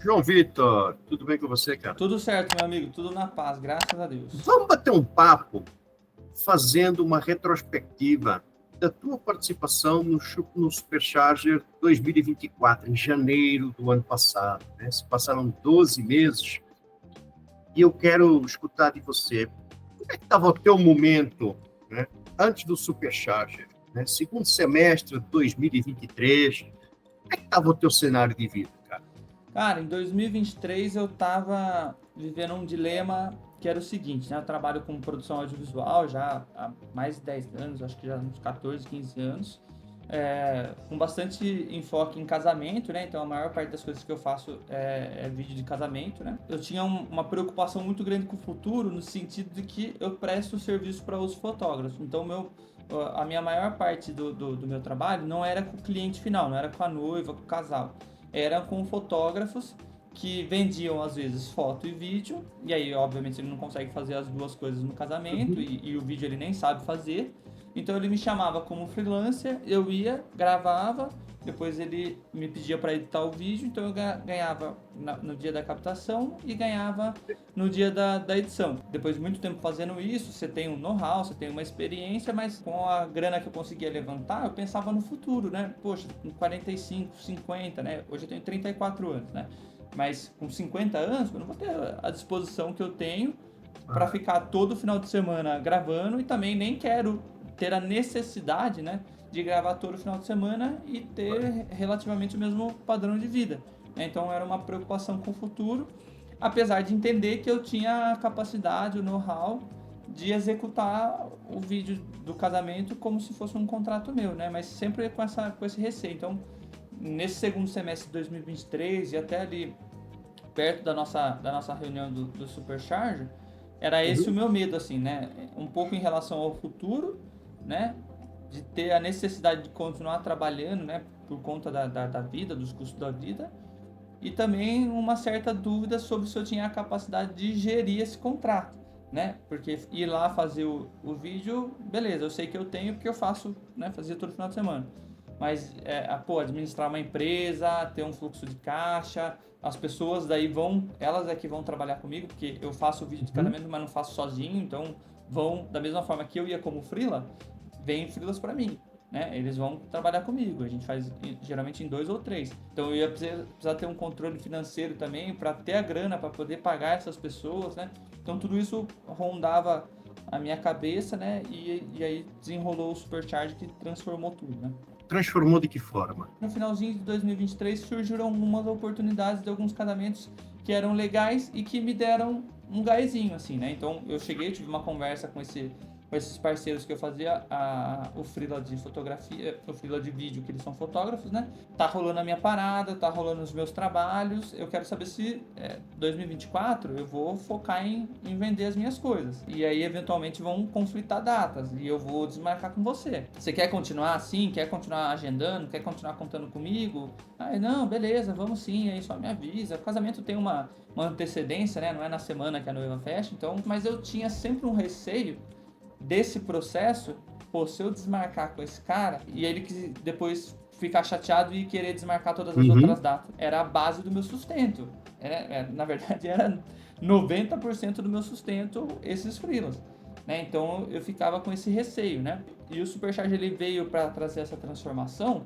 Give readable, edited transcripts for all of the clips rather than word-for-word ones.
João Vitor, tudo bem com você, cara? Tudo certo, meu amigo, tudo na paz, graças a Deus. Vamos bater um papo fazendo uma retrospectiva da tua participação no Supercharger 2024, em janeiro do ano passado, né? Se passaram 12 meses e eu quero escutar de você. Como é que estava o teu momento, né, antes do Supercharger, né? Segundo semestre de 2023, como é que estava o teu cenário de vida, cara? Cara, em 2023 eu tava vivendo um dilema que era o seguinte, né? Eu trabalho com produção audiovisual já há mais de 10 anos, acho que já uns 14, 15 anos, com bastante enfoque em casamento, né? Então a maior parte das coisas que eu faço é vídeo de casamento, né? Eu tinha uma preocupação muito grande com o futuro, no sentido de que eu presto serviço para os fotógrafos. Então a minha maior parte do meu trabalho não era com o cliente final, não era com a noiva, com o casal. Era com fotógrafos que vendiam às vezes foto e vídeo, e aí obviamente ele não consegue fazer as duas coisas no casamento, e o vídeo ele nem sabe fazer. Então ele me chamava como freelancer, eu ia, gravava, depois ele me pedia para editar o vídeo, então eu ganhava no dia da captação e ganhava no dia da edição. Depois de muito tempo fazendo isso, você tem um know-how, você tem uma experiência, mas com a grana que eu conseguia levantar, eu pensava no futuro, né? Poxa, com 45, 50, né? Hoje eu tenho 34 anos, né? Mas com 50 anos, eu não vou ter a disposição que eu tenho para ficar todo final de semana gravando, e também nem quero ter a necessidade, né, de gravar todo final de semana e ter relativamente o mesmo padrão de vida. Então era uma preocupação com o futuro, apesar de entender que eu tinha a capacidade, o know-how de executar o vídeo do casamento como se fosse um contrato meu, né? Mas sempre com esse receio. Então, nesse segundo semestre de 2023 e até ali perto da nossa reunião do Supercharger, era esse o Uhum. meu medo, assim, né? Um pouco em relação ao futuro, né? De ter a necessidade de continuar trabalhando, né? Por conta da vida, dos custos da vida. E também uma certa dúvida sobre se eu tinha a capacidade de gerir esse contrato, né? Porque ir lá fazer o vídeo, beleza, eu sei que eu tenho porque eu faço, né? Fazia todo final de semana. Mas, administrar uma empresa, ter um fluxo de caixa, as pessoas daí elas é que vão trabalhar comigo, porque eu faço o vídeo de Uhum. casamento, mas não faço sozinho, então vão, da mesma forma que eu ia como freela, vem freelas para mim, né? Eles vão trabalhar comigo, a gente faz geralmente em 2 ou 3. Então eu ia precisar ter um controle financeiro também para ter a grana para poder pagar essas pessoas, né? Então tudo isso rondava a minha cabeça, né? E aí desenrolou o Supercharge que transformou tudo, né? Transformou de que forma? No finalzinho de 2023 surgiram algumas oportunidades de alguns casamentos que eram legais e que me deram um gásinho, assim, né? Então eu cheguei, tive uma conversa com esses parceiros que eu fazia o freela de fotografia, o freela de vídeo, que eles são fotógrafos, né? Tá rolando a minha parada, tá rolando os meus trabalhos. Eu quero saber se 2024 eu vou focar em vender as minhas coisas. E aí, eventualmente, vão conflitar datas e eu vou desmarcar com você. Você quer continuar assim? Quer continuar agendando? Quer continuar contando comigo? Aí, não, beleza, vamos sim, aí só me avisa. O casamento tem uma antecedência, né? Não é na semana que a noiva fecha, então, mas eu tinha sempre um receio desse processo. Pô, se eu desmarcar com esse cara e ele que depois ficar chateado e querer desmarcar todas as outras Uhum. datas, era a base do meu sustento. Na verdade, era 90% do meu sustento esses freelas, né? Então eu ficava com esse receio, né? E o Supercharge ele veio para trazer essa transformação,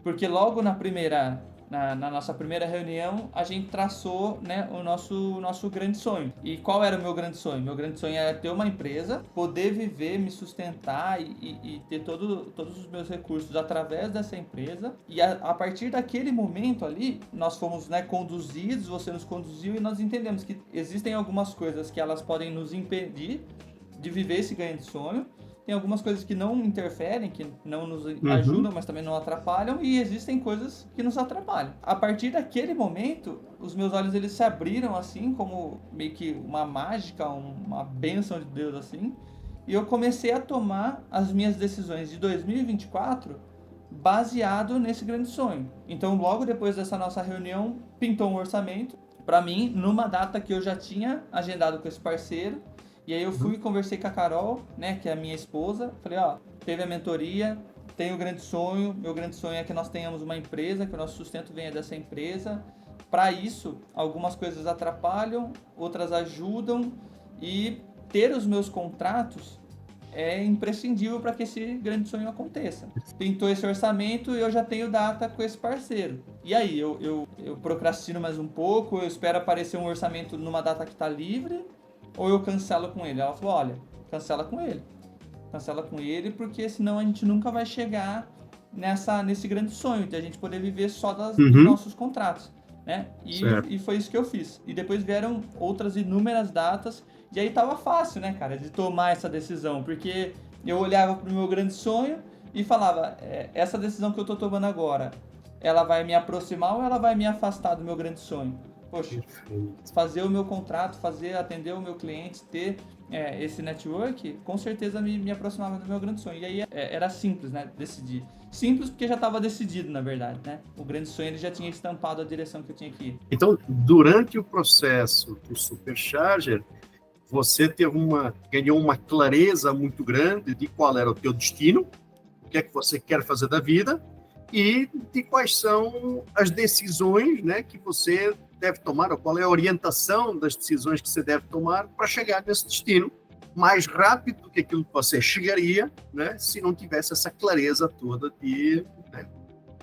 porque logo na nossa primeira reunião, a gente traçou, né, o nosso grande sonho. E qual era o meu grande sonho? Meu grande sonho era ter uma empresa, poder viver, me sustentar e ter todos os meus recursos através dessa empresa. E a partir daquele momento ali, nós fomos, né, conduzidos, você nos conduziu e nós entendemos que existem algumas coisas que elas podem nos impedir de viver esse ganho de sonho. Tem algumas coisas que não interferem, que não nos Uhum. ajudam, mas também não atrapalham, e existem coisas que nos atrapalham. A partir daquele momento, os meus olhos eles se abriram assim, como meio que uma mágica, uma bênção de Deus assim, e eu comecei a tomar as minhas decisões de 2024 baseado nesse grande sonho. Então, logo depois dessa nossa reunião, pintou um orçamento para mim numa data que eu já tinha agendado com esse parceiro. E aí eu fui Uhum. e conversei com a Carol, né, que é a minha esposa. Falei, ó, teve a mentoria, tem o grande sonho. Meu grande sonho é que nós tenhamos uma empresa, que o nosso sustento venha dessa empresa. para isso, algumas coisas atrapalham, outras ajudam, e ter os meus contratos é imprescindível para que esse grande sonho aconteça. Pintou esse orçamento e eu já tenho data com esse parceiro. E aí, eu procrastino mais um pouco, eu espero aparecer um orçamento numa data que está livre, ou eu cancelo com ele? Ela falou, olha, cancela com ele. Cancela com ele, porque senão a gente nunca vai chegar nesse grande sonho de a gente poder viver só dos nossos contratos, né? E foi isso que eu fiz. E depois vieram outras inúmeras datas, e aí tava fácil, né, cara, de tomar essa decisão, porque eu olhava pro meu grande sonho e falava, essa decisão que eu tô tomando agora, ela vai me aproximar ou ela vai me afastar do meu grande sonho? Poxa, fazer o meu contrato, atender o meu cliente, ter esse network, com certeza me aproximava do meu grande sonho. E aí era simples, né, decidir. Simples porque já estava decidido, na verdade, né? O grande sonho ele já tinha estampado a direção que eu tinha que ir. Então, durante o processo do Supercharger, você ganhou uma clareza muito grande de qual era o teu destino, o que é que você quer fazer da vida e de quais são as decisões, né, que você deve tomar, ou qual é a orientação das decisões que você deve tomar para chegar nesse destino mais rápido do que aquilo que você chegaria, né, se não tivesse essa clareza toda de, né,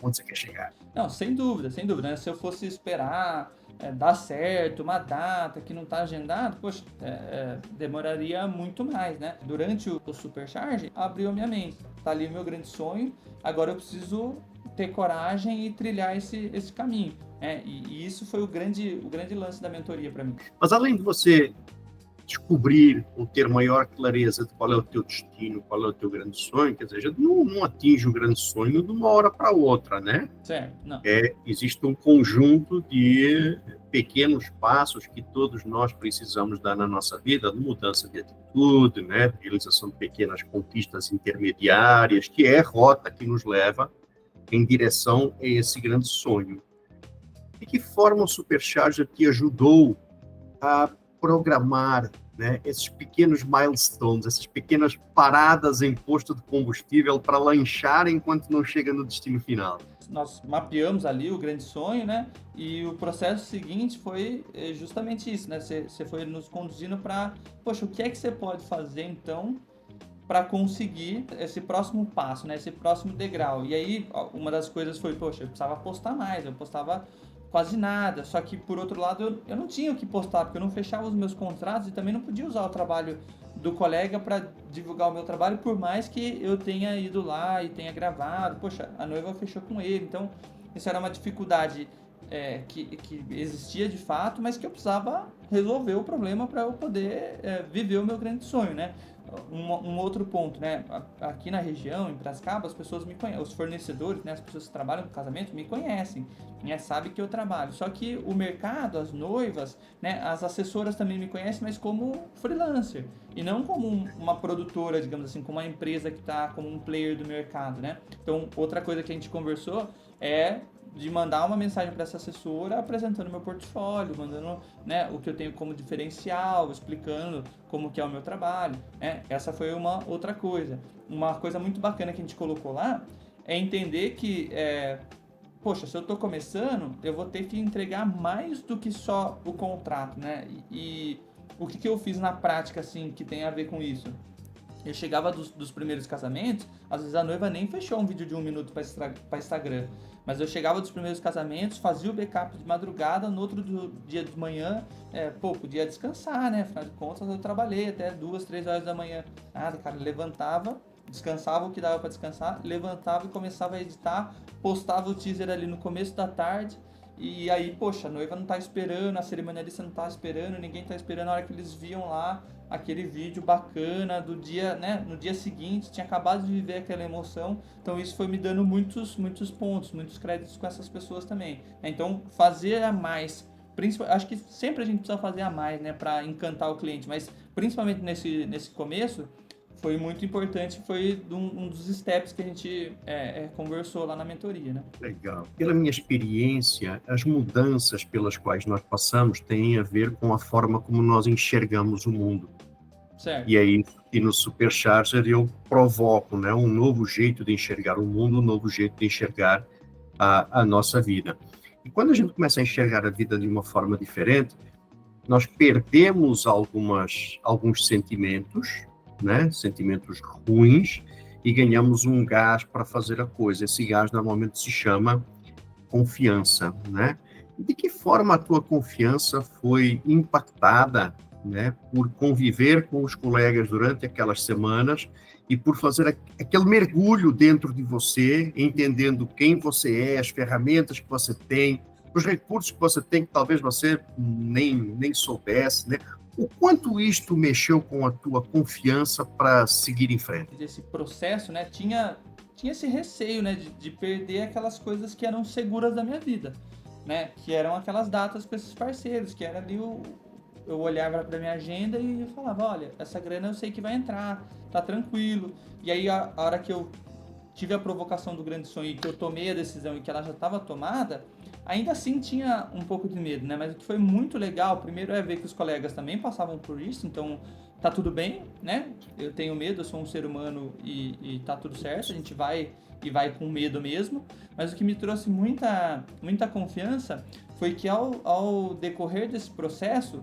onde você quer chegar. Não, sem dúvida, né? Se eu fosse esperar dar certo, uma data que não está agendada, poxa, demoraria muito mais, né? Durante o Supercharge, abriu a minha mente. Tá ali o meu grande sonho, agora eu preciso ter coragem e trilhar esse caminho. E isso foi o grande lance da mentoria para mim. Mas além de você descobrir ou ter maior clareza de qual é o teu destino, qual é o teu grande sonho, quer dizer, a gente não atinge o grande sonho de uma hora para outra, né? Certo, não. Existe um conjunto de pequenos passos que todos nós precisamos dar na nossa vida, de mudança de atitude, né? De realização de pequenas conquistas intermediárias, que é a rota que nos leva em direção a esse grande sonho. De que forma o Supercharger te ajudou a programar, né, esses pequenos milestones, essas pequenas paradas em posto de combustível para lanchar enquanto não chega no destino final? Nós mapeamos ali o grande sonho, né? E o processo seguinte foi justamente isso, né? Você foi nos conduzindo para, poxa, o que é que você pode fazer então para conseguir esse próximo passo, né? Esse próximo degrau. E aí, uma das coisas foi, poxa, eu precisava postar mais, eu postava quase nada, só que por outro lado eu não tinha o que postar, porque eu não fechava os meus contratos e também não podia usar o trabalho do colega para divulgar o meu trabalho, por mais que eu tenha ido lá e tenha gravado, poxa, a noiva fechou com ele, então isso era uma dificuldade que existia de fato, mas que eu precisava resolver o problema para eu poder viver o meu grande sonho, né? Um outro ponto, né? Aqui na região, em Piracicaba, as pessoas me conhecem, os fornecedores, né? As pessoas que trabalham com casamento me conhecem, né? Sabem que eu trabalho. Só que o mercado, as noivas, né? As assessoras também me conhecem, mas como freelancer e não como uma produtora, digamos assim, como uma empresa que está como um player do mercado, né? Então, outra coisa que a gente conversou é de mandar uma mensagem para essa assessora apresentando meu portfólio, mandando, né, o que eu tenho como diferencial, explicando como que é o meu trabalho, né? Essa foi uma outra coisa. Uma coisa muito bacana que a gente colocou lá é entender que, poxa, se eu estou começando, eu vou ter que entregar mais do que só o contrato, né? E o que eu fiz na prática, assim, que tem a ver com isso? Eu chegava dos primeiros casamentos, às vezes a noiva nem fechou um vídeo de 1 minuto para Instagram, mas eu chegava dos primeiros casamentos, fazia o backup de madrugada, no outro dia de manhã, podia descansar, né? Afinal de contas, eu trabalhei até 2, 3 horas da manhã. Nada, cara, levantava, descansava o que dava para descansar, levantava e começava a editar, postava o teaser ali no começo da tarde, e aí, poxa, a noiva não tá esperando, a cerimonialista não tá esperando, ninguém tá esperando. A hora que eles viam lá aquele vídeo bacana do dia, né? No dia seguinte, tinha acabado de viver aquela emoção. Então isso foi me dando muitos pontos, muitos créditos com essas pessoas também. Então fazer a mais, acho que sempre a gente precisa fazer a mais, né? Para encantar o cliente, mas principalmente nesse começo, foi muito importante, foi um dos steps que a gente conversou lá na mentoria, né? Legal. Pela minha experiência, as mudanças pelas quais nós passamos têm a ver com a forma como nós enxergamos o mundo. Certo. E aí, no Supercharger, eu provoco, né, um novo jeito de enxergar o mundo, um novo jeito de enxergar a nossa vida. E quando a gente começa a enxergar a vida de uma forma diferente, nós perdemos alguns sentimentos, né? Sentimentos ruins, e ganhamos um gás para fazer a coisa. Esse gás normalmente se chama confiança, né? De que forma a tua confiança foi impactada, né, por conviver com os colegas durante aquelas semanas e por fazer aquele mergulho dentro de você, entendendo quem você é, as ferramentas que você tem, os recursos que você tem que talvez você nem soubesse, né? O quanto isto mexeu com a tua confiança para seguir em frente? Esse processo, né, tinha esse receio, né, de perder aquelas coisas que eram seguras da minha vida, né, que eram aquelas datas com esses parceiros, que era ali eu olhava para minha agenda e falava, olha, essa grana eu sei que vai entrar, tá tranquilo. E aí a hora que eu tive a provocação do grande sonho e que eu tomei a decisão e que ela já estava tomada, ainda assim tinha um pouco de medo, né? Mas o que foi muito legal, primeiro é ver que os colegas também passavam por isso, então tá tudo bem, né? Eu tenho medo, eu sou um ser humano e tá tudo certo, a gente vai com medo mesmo, mas o que me trouxe muita confiança foi que ao decorrer desse processo,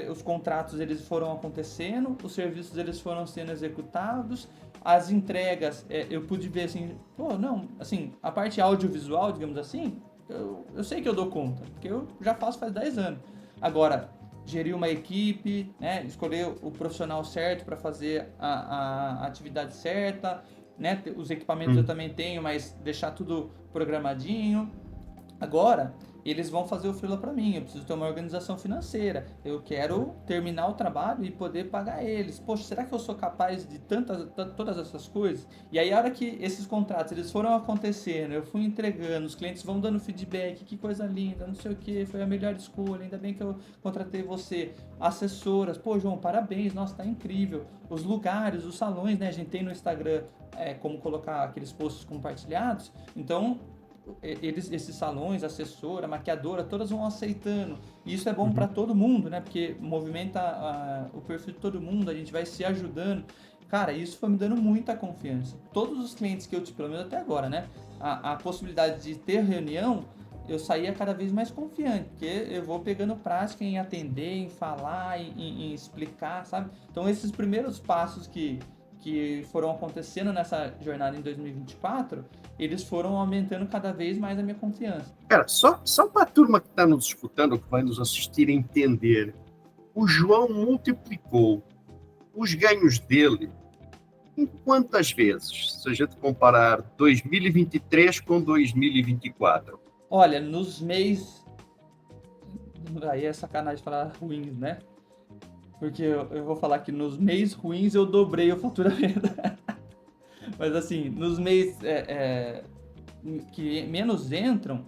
os contratos eles foram acontecendo, os serviços eles foram sendo executados, as entregas, eu pude ver assim, pô, não, assim, a parte audiovisual, digamos assim, eu sei que eu dou conta, porque eu já faço faz 10 anos. Agora, gerir uma equipe, né, escolher o profissional certo para fazer a atividade certa, né, os equipamentos eu também tenho, mas deixar tudo programadinho. Agora, eles vão fazer o freela para mim, eu preciso ter uma organização financeira, eu quero terminar o trabalho e poder pagar eles. Poxa, será que eu sou capaz de todas essas coisas? E aí, a hora que esses contratos eles foram acontecendo, eu fui entregando, os clientes vão dando feedback, que coisa linda, não sei o que, foi a melhor escolha, ainda bem que eu contratei você. Assessoras, pô, João, parabéns, nossa, tá incrível. Os lugares, os salões, né, a gente tem no Instagram como colocar aqueles posts compartilhados, então esses salões, assessora, maquiadora, todas vão aceitando. E isso é bom para todo mundo, né? Porque movimenta o perfil de todo mundo, a gente vai se ajudando. Cara, isso foi me dando muita confiança. Todos os clientes que eu tive, pelo menos até agora, né? A possibilidade de ter reunião, eu saía cada vez mais confiante, porque eu vou pegando prática em atender, em falar, em explicar, sabe? Então, esses primeiros passos que foram acontecendo nessa jornada em 2024, eles foram aumentando cada vez mais a minha confiança. Cara, só para a turma que está nos escutando, que vai nos assistir entender, o João multiplicou os ganhos dele em quantas vezes? Se a gente comparar 2023 com 2024. Olha, nos meses... Aí é sacanagem falar ruins, né? Porque eu vou falar que nos meses ruins eu dobrei o faturamento. Mas assim, nos meses que menos entram,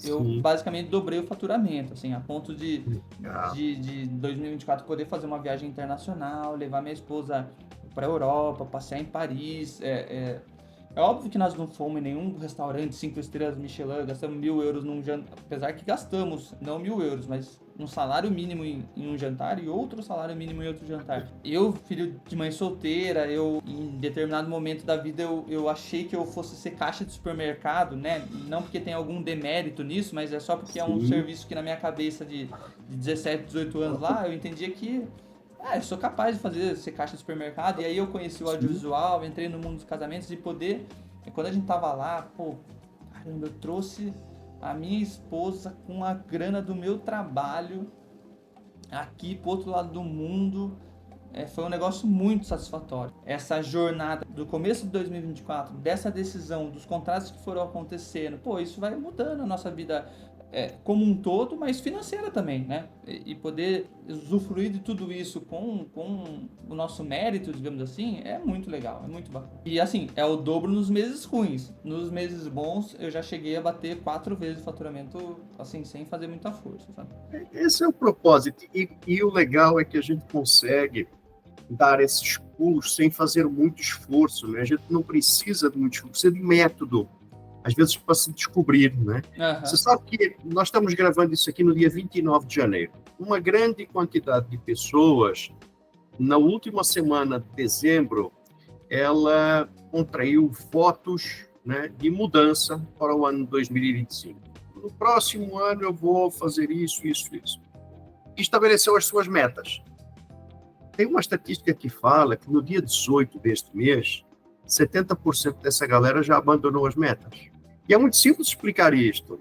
eu basicamente dobrei o faturamento, assim, a ponto de 2024 poder fazer uma viagem internacional, levar minha esposa para a Europa, passear em Paris. É óbvio que nós não fomos em nenhum restaurante 5 estrelas Michelin, gastamos 1.000 euros num jantar, apesar que gastamos, não 1.000 euros, mas um salário mínimo em um jantar e outro salário mínimo em outro jantar. Eu, filho de mãe solteira, em determinado momento da vida, eu achei que eu fosse ser caixa de supermercado, né? Não porque tem algum demérito nisso, mas é só porque é um serviço que na minha cabeça de 17, 18 anos lá, eu entendia que eu sou capaz de ser caixa de supermercado. E aí eu conheci o audiovisual, entrei no mundo dos casamentos e poder... Quando a gente tava lá, pô, caramba, eu trouxe a minha esposa com a grana do meu trabalho aqui pro outro lado do mundo. Foi um negócio muito satisfatório. Essa jornada do começo de 2024, dessa decisão, dos contratos que foram acontecendo, pô, isso vai mudando a nossa vida como um todo, mas financeira também, né? E poder usufruir de tudo isso com o nosso mérito, digamos assim, é muito legal, é muito bacana. E assim, é o dobro nos meses ruins. Nos meses bons, eu já cheguei a bater 4 vezes o faturamento, assim, sem fazer muita força, sabe? Esse é o propósito. E o legal é que a gente consegue dar esses pulos sem fazer muito esforço, né? A gente não precisa de muito esforço, precisa de método, às vezes para se descobrir, né? Você sabe que nós estamos gravando isso aqui no dia 29 de janeiro. Uma grande quantidade de pessoas, na última semana de dezembro, ela contraiu votos, né, de mudança para o ano 2025. no próximo ano eu vou fazer isso, isso, isso. E estabeleceu as suas metas. Tem uma estatística que fala que no dia 18 deste mês, 70% dessa galera já abandonou as metas. E é muito simples explicar isto,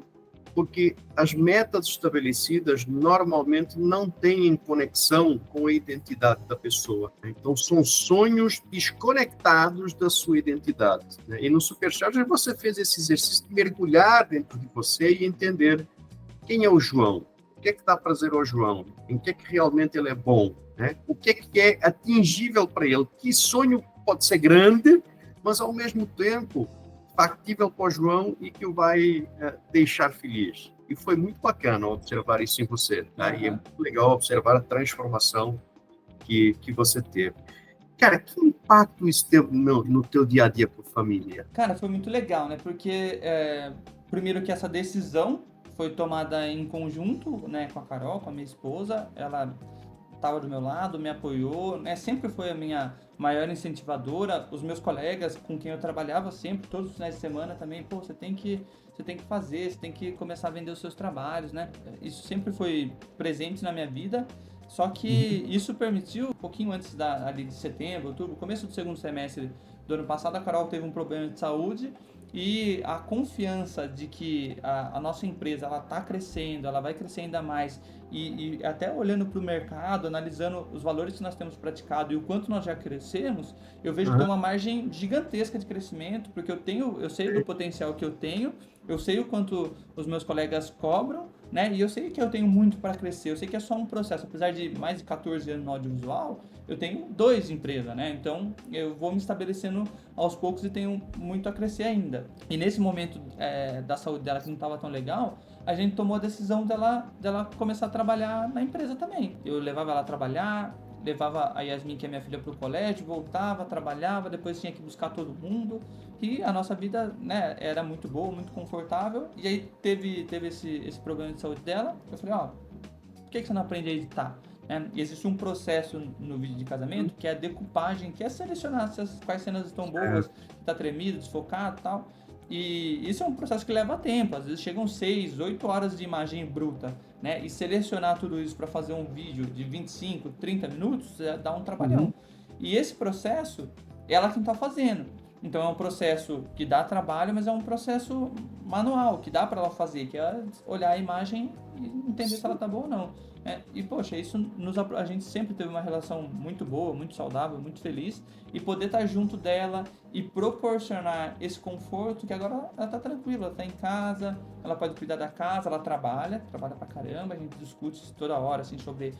porque as metas estabelecidas normalmente não têm conexão com a identidade da pessoa. Então, são sonhos desconectados da sua identidade. E no Supercharger você fez esse exercício de mergulhar dentro de você e entender quem é o João, o que é que dá prazer ao João, em que é que realmente ele é bom, o que é atingível para ele, que sonho pode ser grande, mas ao mesmo tempo factível para o João e que o vai deixar feliz. E foi muito bacana observar isso em você, tá? E é muito legal observar a transformação que você teve. Cara, que impacto isso teve no teu dia a dia com a família? Cara, foi muito legal, né? Porque, primeiro que essa decisão foi tomada em conjunto, né, com a Carol, com a minha esposa. Ela estava do meu lado, me apoiou, né? Sempre foi a minha maior incentivadora. Os meus colegas com quem eu trabalhava sempre, todos os finais de semana também, pô, você tem que fazer, você tem que começar a vender os seus trabalhos, né? Isso sempre foi presente na minha vida. Só que isso permitiu, um pouquinho antes ali de setembro, outubro, começo do segundo semestre do ano passado, a Carol teve um problema de saúde. E a confiança de que a nossa empresa ela está crescendo, ela vai crescer ainda mais, e até olhando para o mercado, analisando os valores que nós temos praticado e o quanto nós já crescemos, eu vejo que tem uma margem gigantesca de crescimento, porque eu sei do potencial que eu tenho, eu sei o quanto os meus colegas cobram, né? E eu sei que eu tenho muito para crescer, eu sei que é só um processo, apesar de mais de 14 anos no audiovisual, eu tenho 2 empresas, né? Então eu vou me estabelecendo aos poucos e tenho muito a crescer ainda. E nesse momento da saúde dela que não estava tão legal, a gente tomou a decisão dela começar a trabalhar na empresa também. Eu levava ela a trabalhar, levava a Yasmin, que é minha filha, para o colégio, voltava, trabalhava, depois tinha que buscar todo mundo. E a nossa vida, né, era muito boa, muito confortável. E aí teve esse problema de saúde dela. Eu falei, por que você não aprende a editar? Existe um processo no vídeo de casamento que é a decupagem, que é selecionar quais cenas estão boas, está tremido, desfocado e tal. E isso é um processo que leva tempo, às vezes chegam 6, 8 horas de imagem bruta, né? E selecionar tudo isso para fazer um vídeo de 25, 30 minutos dá um trabalhão. E esse processo, ela que não está fazendo. Então é um processo que dá trabalho, mas é um processo manual, que dá para ela fazer, que é olhar a imagem e entender se ela está boa ou não. E, poxa, a gente sempre teve uma relação muito boa, muito saudável, muito feliz. E poder estar junto dela e proporcionar esse conforto, que agora ela tá tranquila, ela tá em casa, ela pode cuidar da casa, ela trabalha pra caramba, a gente discute toda hora, assim, sobre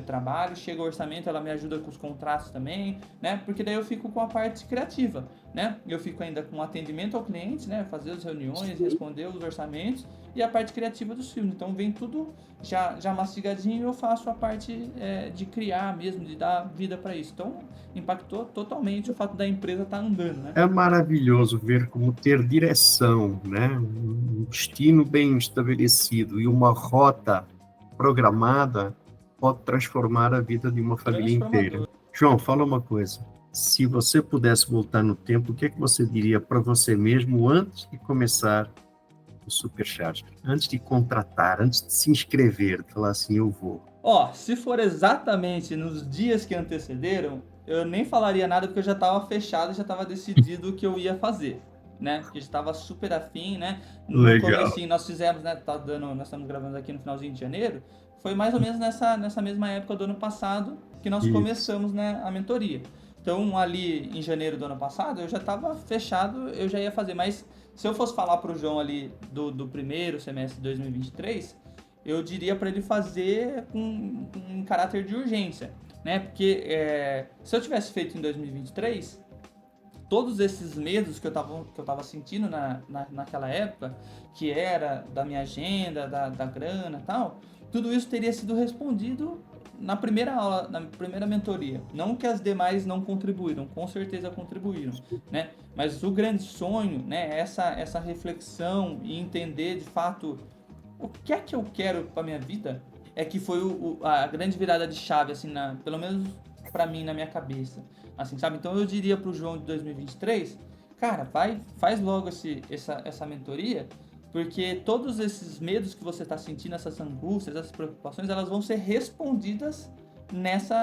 trabalho. Chega o orçamento, ela me ajuda com os contratos também, né? Porque daí eu fico com a parte criativa, né? Eu fico ainda com atendimento ao cliente, né? Fazer as reuniões, responder os orçamentos e a parte criativa dos filmes. Então vem tudo já mastigadinho e eu faço a parte de criar mesmo, de dar vida para isso. Então impactou totalmente o fato da empresa estar andando, né? É maravilhoso ver como ter direção, né? Um destino bem estabelecido e uma rota programada pode transformar a vida de uma família inteira. João, fala uma coisa. Se você pudesse voltar no tempo, o que é que você diria para você mesmo antes de começar o Supercharger? Antes de contratar, antes de se inscrever, de falar assim, eu vou. Se for exatamente nos dias que antecederam, eu nem falaria nada porque eu já estava fechado, já estava decidido o que eu ia fazer, né? Porque estava super afim, né? No comecinho nós fizemos, né? Nós estamos gravando aqui no finalzinho de janeiro. Foi mais ou menos nessa mesma época do ano passado que nós começamos, né, a mentoria. Então ali em janeiro do ano passado eu já estava fechado, eu já ia fazer. Mas se eu fosse falar para o João ali do primeiro semestre de 2023, eu diria para ele fazer com um caráter de urgência, né? Porque se eu tivesse feito em 2023, todos esses medos que eu tava sentindo naquela época, que era da minha agenda, da grana e tal, tudo isso teria sido respondido na primeira aula, na primeira mentoria. Não que as demais não contribuíram, com certeza contribuíram, né? Mas o grande sonho, né, essa reflexão e entender de fato o que é que eu quero para minha vida, é que foi a grande virada de chave, assim, pelo menos para mim, na minha cabeça, assim, sabe? Então eu diria pro João de 2023, cara, faz logo essa mentoria, Porque todos esses medos que você está sentindo, essas angústias, essas preocupações, elas vão ser respondidas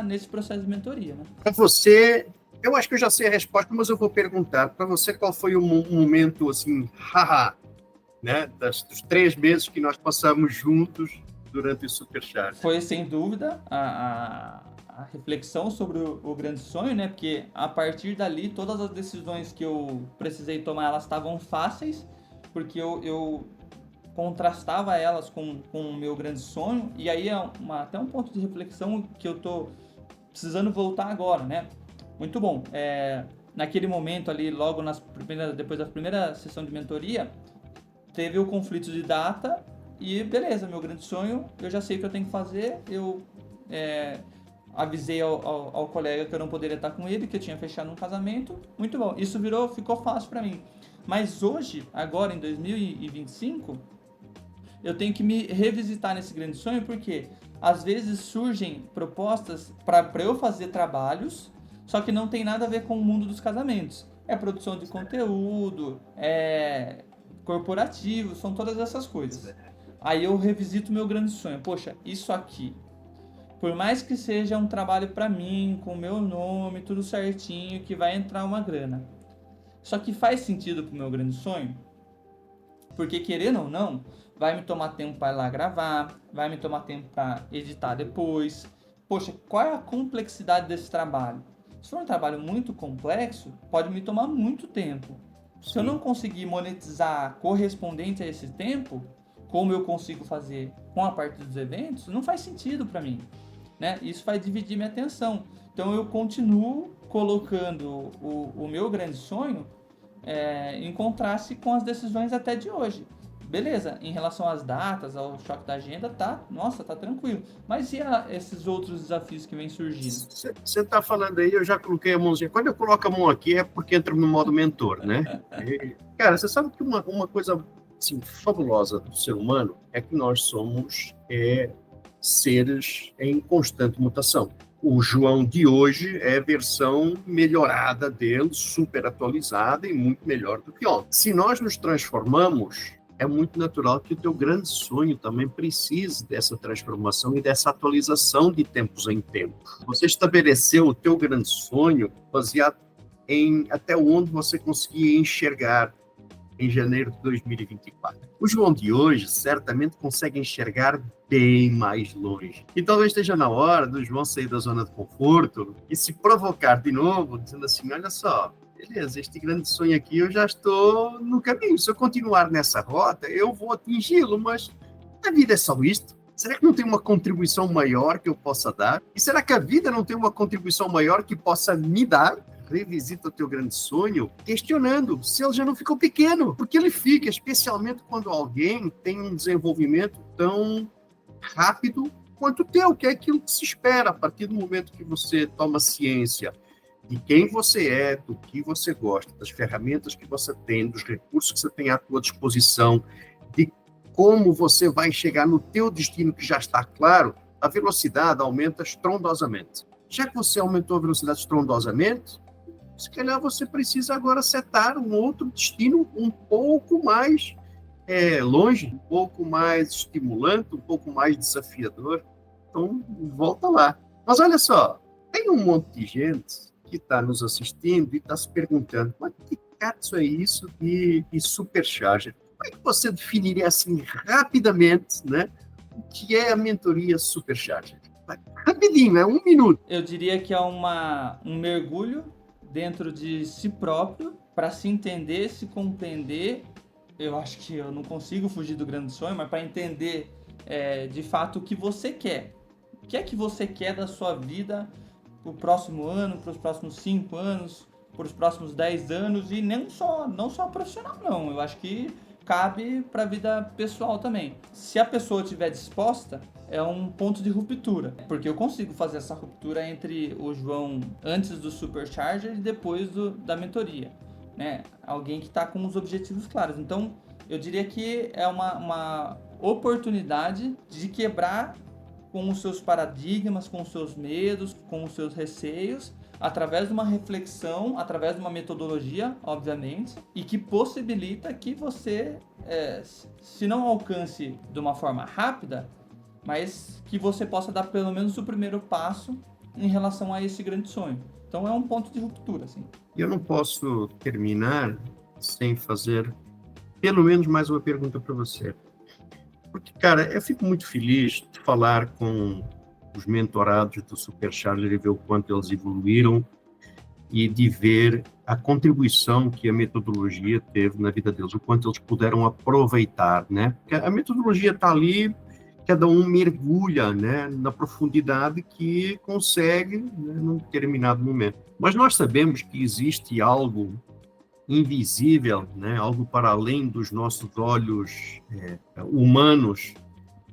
nesse processo de mentoria, né? Para você, eu acho que eu já sei a resposta, mas eu vou perguntar. Para você, qual foi o momento, assim, haha, né? Dos 3 meses que nós passamos juntos durante o Supercharger? Foi, sem dúvida, a reflexão sobre o grande sonho, né? Porque a partir dali, todas as decisões que eu precisei tomar, elas estavam fáceis, porque eu contrastava elas com o meu grande sonho, e aí é até um ponto de reflexão que eu tô precisando voltar agora, né? Muito bom. Naquele momento ali, logo depois da primeira sessão de mentoria, teve o conflito de data e beleza, meu grande sonho, eu já sei o que eu tenho que fazer, eu avisei ao colega que eu não poderia estar com ele, que eu tinha fechado um casamento, muito bom, isso ficou fácil para mim. Mas hoje, agora em 2025, eu tenho que me revisitar nesse grande sonho, porque às vezes surgem propostas para eu fazer trabalhos, só que não tem nada a ver com o mundo dos casamentos. É produção de conteúdo, é corporativo, são todas essas coisas. Aí eu revisito o meu grande sonho. Poxa, isso aqui, por mais que seja um trabalho para mim, com o meu nome, tudo certinho, que vai entrar uma grana, só que faz sentido pro meu grande sonho? Porque, querendo ou não, vai me tomar tempo para ir lá gravar, vai me tomar tempo para editar depois. Poxa, qual é a complexidade desse trabalho? Se for um trabalho muito complexo, pode me tomar muito tempo. Se eu não conseguir monetizar correspondente a esse tempo, como eu consigo fazer com a parte dos eventos, não faz sentido para mim, né? Isso vai dividir minha atenção. Então eu continuo colocando o meu grande sonho em contraste com as decisões até de hoje. Beleza, em relação às datas, ao choque da agenda, tá tranquilo. Mas e esses outros desafios que vêm surgindo? Você está falando aí, eu já coloquei a mãozinha. Quando eu coloco a mão aqui é porque entra no modo mentor, né? Cara, você sabe que uma coisa assim, fabulosa do ser humano é que nós somos seres em constante mutação. O João de hoje é a versão melhorada dele, super atualizada e muito melhor do que ontem. Se nós nos transformamos, é muito natural que o teu grande sonho também precise dessa transformação e dessa atualização de tempos em tempos. Você estabeleceu o teu grande sonho baseado em até onde você conseguia enxergar em janeiro de 2024. O João de hoje certamente consegue enxergar bem mais longe. E talvez esteja na hora do João sair da zona de conforto e se provocar de novo, dizendo assim, olha só, beleza, este grande sonho aqui eu já estou no caminho. Se eu continuar nessa rota, eu vou atingi-lo, mas a vida é só isto? Será que não tem uma contribuição maior que eu possa dar? E será que a vida não tem uma contribuição maior que possa me dar? Revisita o teu grande sonho, questionando se ele já não ficou pequeno, porque ele fica, especialmente quando alguém tem um desenvolvimento tão rápido quanto o teu, que é aquilo que se espera a partir do momento que você toma ciência de quem você é, do que você gosta, das ferramentas que você tem, dos recursos que você tem à tua disposição, de como você vai chegar no teu destino que já está claro, a velocidade aumenta estrondosamente. Já que você aumentou a velocidade estrondosamente, se calhar você precisa agora setar um outro destino um pouco mais longe, um pouco mais estimulante, um pouco mais desafiador. Então, volta lá. Mas olha só, tem um monte de gente que está nos assistindo e está se perguntando, mas que caso é isso de Supercharger? Como é que você definiria assim rapidamente, né, o que é a mentoria Supercharger? Rapidinho, 1 minuto. Eu diria que é um mergulho dentro de si próprio para se entender, se compreender. Eu acho que eu não consigo fugir do grande sonho, mas para entender de fato o que você quer. O que é que você quer da sua vida para o próximo ano, para os próximos 5 anos, para os próximos 10 anos, e não só profissional, não. Eu acho que cabe para a vida pessoal também. Se a pessoa estiver disposta, é um ponto de ruptura, porque eu consigo fazer essa ruptura entre o João antes do Supercharger e depois da mentoria, né? Alguém que está com os objetivos claros. Então, eu diria que é uma oportunidade de quebrar com os seus paradigmas, com os seus medos, com os seus receios, através de uma reflexão, através de uma metodologia, obviamente, e que possibilita que você, se não alcance de uma forma rápida, mas que você possa dar pelo menos o primeiro passo em relação a esse grande sonho. Então é um ponto de ruptura, assim. Eu não posso terminar sem fazer pelo menos mais uma pergunta para você. Porque, cara, eu fico muito feliz de falar com os mentorados do Supercharger e ver o quanto eles evoluíram e de ver a contribuição que a metodologia teve na vida deles, o quanto eles puderam aproveitar, né? Porque a metodologia está ali, cada um mergulha, né, na profundidade que consegue, né, num determinado momento. Mas nós sabemos que existe algo invisível, né, algo para além dos nossos olhos humanos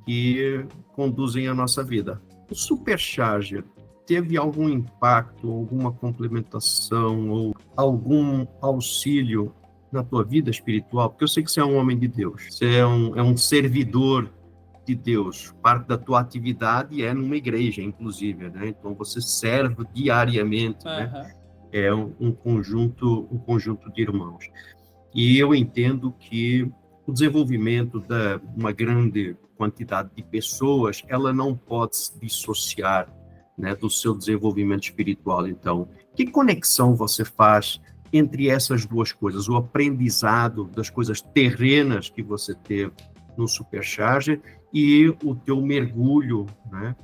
que conduzem a nossa vida. O Supercharger teve algum impacto, alguma complementação ou algum auxílio na tua vida espiritual? Porque eu sei que você é um homem de Deus, você é um servidor de Deus. Parte da tua atividade é numa igreja, inclusive, né? Então você serve diariamente, né? É um conjunto de irmãos. E eu entendo que o desenvolvimento de uma grande quantidade de pessoas, ela não pode se dissociar, né, do seu desenvolvimento espiritual. Então, que conexão você faz entre essas duas coisas? O aprendizado das coisas terrenas que você teve no Supercharger e o teu mergulho, né,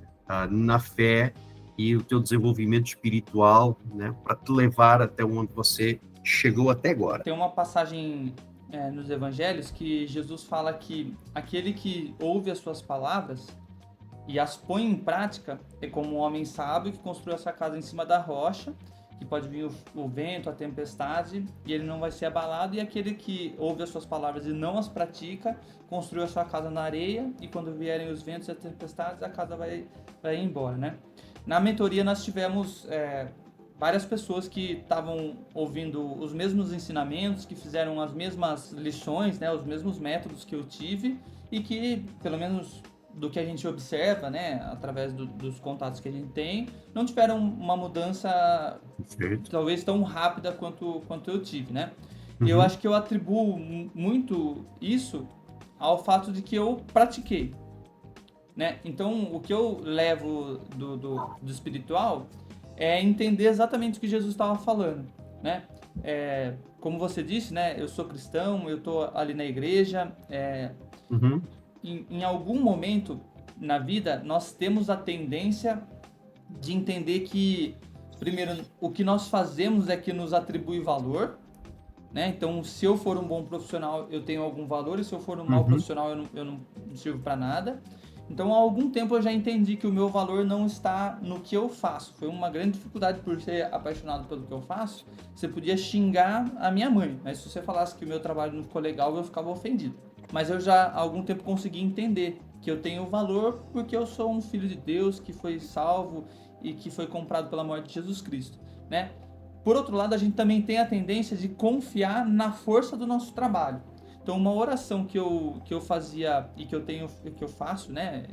na fé e o teu desenvolvimento espiritual, né, para te levar até onde você chegou até agora. Tem uma passagem nos evangelhos que Jesus fala que aquele que ouve as suas palavras e as põe em prática é como um homem sábio que construiu essa casa em cima da rocha, que pode vir o vento, a tempestade, e ele não vai ser abalado, e aquele que ouve as suas palavras e não as pratica, construiu a sua casa na areia, e quando vierem os ventos e as tempestades, a casa vai ir embora, né? Na mentoria nós tivemos várias pessoas que estavam ouvindo os mesmos ensinamentos, que fizeram as mesmas lições, né, os mesmos métodos que eu tive, e que, pelo menos do que a gente observa, né, através dos contatos que a gente tem, não tiveram uma mudança talvez tão rápida quanto eu tive, né? Uhum. Eu acho que eu atribuo muito isso ao fato de que eu pratiquei, né? Então, o que eu levo do espiritual é entender exatamente o que Jesus estava falando, né? Como você disse, né? Eu sou cristão, eu estou ali na igreja. Uhum. Em algum momento na vida, nós temos a tendência de entender que, primeiro, o que nós fazemos é que nos atribui valor, né? Então, se eu for um bom profissional, eu tenho algum valor, e se eu for um mau profissional, eu não sirvo para nada. Então, há algum tempo eu já entendi que o meu valor não está no que eu faço. Foi uma grande dificuldade por ser apaixonado pelo que eu faço. Você podia xingar a minha mãe, mas se você falasse que o meu trabalho não ficou legal, eu ficava ofendido. Mas eu já há algum tempo consegui entender que eu tenho valor porque eu sou um filho de Deus que foi salvo e que foi comprado pela morte de Jesus Cristo, né? Por outro lado, a gente também tem a tendência de confiar na força do nosso trabalho. Então, uma oração que eu fazia e que eu faço, né,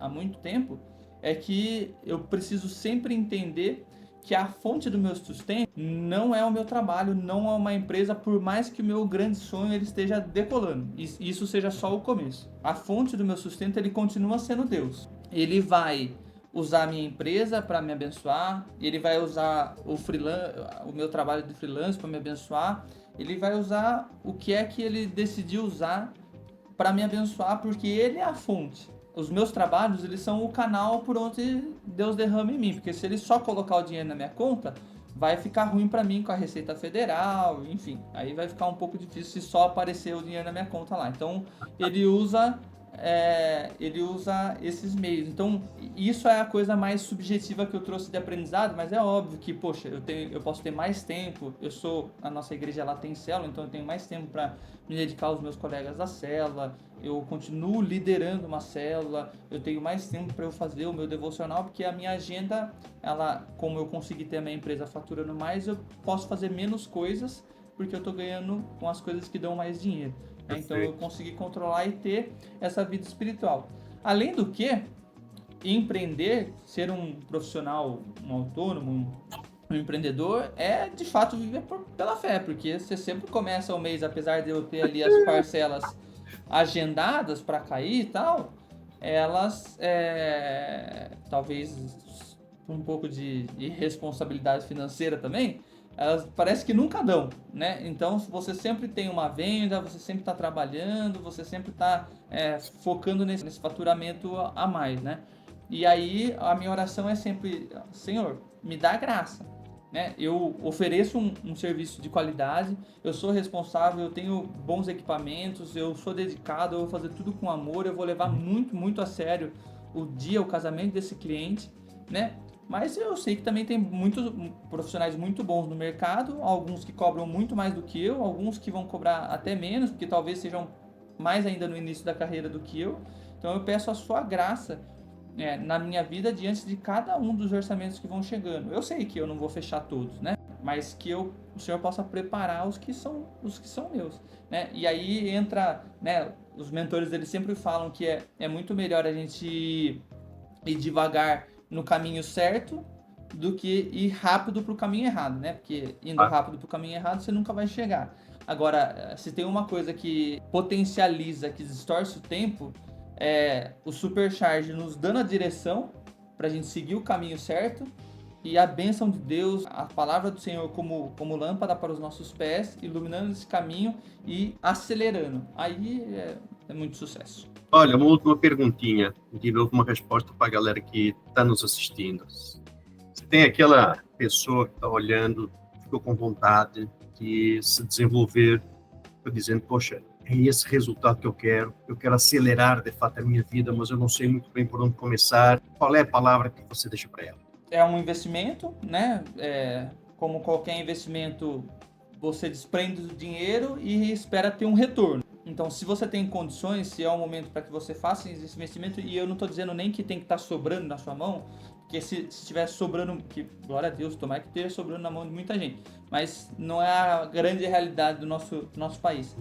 há muito tempo, é que eu preciso sempre entender que a fonte do meu sustento não é o meu trabalho, não é uma empresa, por mais que o meu grande sonho ele esteja decolando. E isso seja só o começo. A fonte do meu sustento ele continua sendo Deus. Ele vai usar a minha empresa para me abençoar, ele vai usar o meu trabalho de freelance para me abençoar, ele vai usar o que é que ele decidiu usar para me abençoar, porque ele é a fonte. Os meus trabalhos, eles são o canal por onde Deus derrama em mim, porque se ele só colocar o dinheiro na minha conta, vai ficar ruim para mim com a Receita Federal, enfim, aí vai ficar um pouco difícil se só aparecer o dinheiro na minha conta lá. Então, ele usa esses meios. Então, isso é a coisa mais subjetiva que eu trouxe de aprendizado, mas é óbvio que, poxa, eu posso ter mais tempo. A nossa igreja lá tem célula, então eu tenho mais tempo para me dedicar aos meus colegas da célula. Eu continuo liderando uma célula, eu tenho mais tempo para eu fazer o meu devocional, porque a minha agenda, como eu consegui ter a minha empresa faturando mais, eu posso fazer menos coisas, porque eu estou ganhando com as coisas que dão mais dinheiro. Então eu consegui controlar e ter essa vida espiritual. Além do que, empreender, ser um profissional, um autônomo, O empreendedor é, de fato, viver pela fé, porque você sempre começa o mês, apesar de eu ter ali as parcelas agendadas para cair e tal, elas, talvez por um pouco de irresponsabilidade financeira também, elas parece que nunca dão, né? Então você sempre tem uma venda, você sempre está trabalhando, você sempre está focando nesse faturamento a mais, né? E aí a minha oração é sempre: Senhor, me dá graça, né? Eu ofereço um serviço de qualidade, eu sou responsável, eu tenho bons equipamentos, eu sou dedicado, eu vou fazer tudo com amor, eu vou levar muito, muito a sério o casamento desse cliente, né? Mas eu sei que também tem muitos profissionais muito bons no mercado, alguns que cobram muito mais do que eu, alguns que vão cobrar até menos, porque talvez sejam mais ainda no início da carreira do que eu. Então eu peço a sua graça na minha vida diante de cada um dos orçamentos que vão chegando. Eu sei que eu não vou fechar todos, né? Mas que o Senhor possa preparar os que são meus, né? E aí entra, né? Os mentores, eles sempre falam que é muito melhor a gente ir devagar no caminho certo do que ir rápido para o caminho errado, né? Porque indo rápido para o caminho errado, você nunca vai chegar. Agora, se tem uma coisa que potencializa, que distorce o tempo, é o Supercharge nos dando a direção para a gente seguir o caminho certo, e a bênção de Deus, a palavra do Senhor como lâmpada para os nossos pés, iluminando esse caminho e acelerando. Aí é muito sucesso. Olha, uma última perguntinha, de novo uma resposta para a galera que está nos assistindo. Você tem aquela pessoa que está olhando, ficou com vontade de se desenvolver, dizendo, poxa, é esse resultado que eu quero acelerar de fato a minha vida, mas eu não sei muito bem por onde começar. Qual é a palavra que você deixa para ela? É um investimento, né? Como qualquer investimento, você desprende do dinheiro e espera ter um retorno. Então, se você tem condições, se é o momento para que você faça esse investimento, e eu não estou dizendo nem que tem que estar sobrando na sua mão, porque se estiver sobrando, que glória a Deus, tomara que esteja sobrando na mão de muita gente, mas não é a grande realidade do nosso país,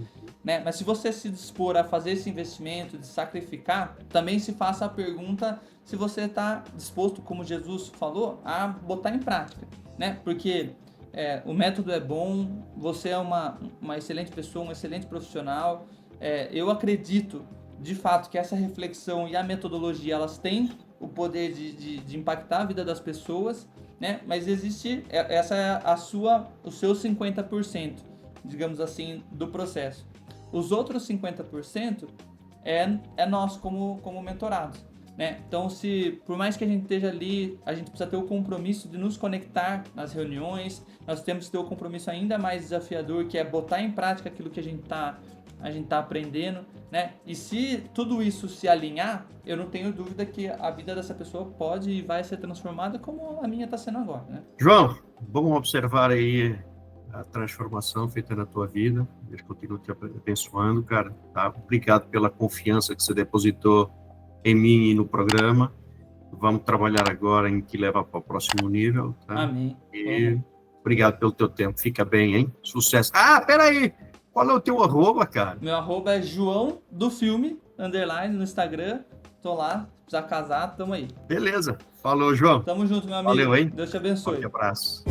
né? Mas se você se dispor a fazer esse investimento, de sacrificar, também se faça a pergunta se você está disposto, como Jesus falou, a botar em prática, né? Porque o método é bom, você é uma excelente pessoa, um excelente profissional. Eu acredito, de fato, que essa reflexão e a metodologia, elas têm o poder de impactar a vida das pessoas, né? Mas existe, essa é o seu 50%, digamos assim, do processo. Os outros 50% é nosso como mentorados, né? Então, por mais que a gente esteja ali, a gente precisa ter o compromisso de nos conectar nas reuniões, nós temos que ter o compromisso ainda mais desafiador, que é botar em prática aquilo que a gente tá aprendendo, né? E se tudo isso se alinhar, eu não tenho dúvida que a vida dessa pessoa pode e vai ser transformada como a minha está sendo agora, né? João, bom observar aí a transformação feita na tua vida. Deus continue te abençoando, cara. Tá? Obrigado pela confiança que você depositou em mim e no programa. Vamos trabalhar agora em te levar para o próximo nível, tá? Amém. E obrigado pelo teu tempo. Fica bem, hein? Sucesso. Peraí! Qual é o teu arroba, cara? Meu arroba é João do Filme, _ no Instagram. Tô lá, se precisar casar, tamo aí. Beleza. Falou, João. Tamo junto, meu amigo. Valeu, hein? Deus te abençoe. Um abraço.